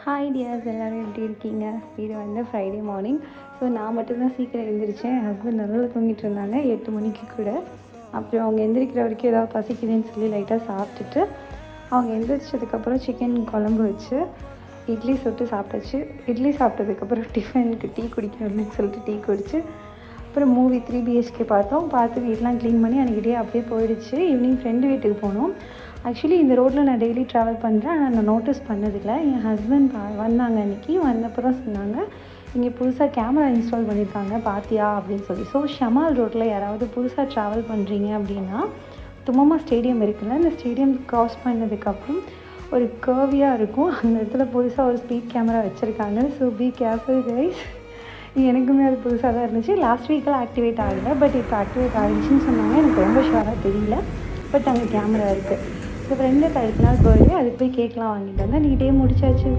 Hi tears, எல்லோரும் எப்படி இருக்கீங்க? இது வந்து ஃப்ரைடே மார்னிங். ஸோ நான் மட்டும்தான் சீக்கிரம் எழுந்திரிச்சேன். என் ஹஸ்பண்ட் நல்லா தூங்கிட்டு இருந்தாங்க 8 மணிக்கு கூட. அப்புறம் அவங்க எந்திரிக்கிற வரைக்கும் ஏதாவது பசிக்குதுன்னு சொல்லி லைட்டாக சாப்பிட்டுட்டு, அவங்க எந்திரிச்சதுக்கப்புறம் சிக்கன் குழம்பு வச்சு இட்லி சுட்டு சாப்பிட்டாச்சு. இட்லி சாப்பிட்டதுக்கப்புறம் டிஃபனுக்கு டீ குடிக்கணும்னு சொல்லிட்டு டீ குடிச்சு, அப்புறம் மூவி 3 BHK பார்த்து வீட்டெலாம் க்ளீன் பண்ணி அன்றைக்கி டே அப்படியே போயிடுச்சு. ஈவினிங் ஃப்ரெண்டு வீட்டுக்கு போனோம். ஆக்சுவலி இந்த ரோட்டில் நான் டெய்லி ட்ராவல் பண்ணுறேன், ஆனால் நான் நோட்டீஸ் பண்ணதில்லை. என் ஹஸ்பண்ட் வந்தாங்க அன்றைக்கி. வந்தப்போ தான் சொன்னாங்க, இங்கே புதுசாக கேமரா இன்ஸ்டால் பண்ணியிருக்காங்க பார்த்தியா அப்படின்னு சொல்லி. ஸோ ஷமால் ரோட்டில் யாராவது புதுசாக ட்ராவல் பண்ணுறீங்க அப்படின்னா, தும்மம்மா ஸ்டேடியம் இருக்குல்ல, அந்த ஸ்டேடியம் க்ராஸ் பண்ணதுக்கப்புறம் ஒரு கர்வியாக இருக்கும். அந்த இடத்துல புதுசாக ஒரு ஸ்பீட் கேமரா வச்சுருக்காங்க. So be careful guys. எனக்குமே அது புதுசாக தான் இருந்துச்சு. லாஸ்ட் வீக்கெல்லாம் ஆக்டிவேட் ஆகலை, பட் இப்போ ஆக்டிவேட் ஆகிடுச்சின்னு சொன்னாங்க. எனக்கு ரொம்ப ஷுவராக தெரியல, பட் அங்கே கேமரா இருக்குது. ஸோ ஃப்ரெண்டுக்கு அடுத்த நாள் பர்த்டே, அதுக்கு போய் கேக்லாம் வாங்கிட்டு வந்தேன். நீ டே முடிச்சாச்சு.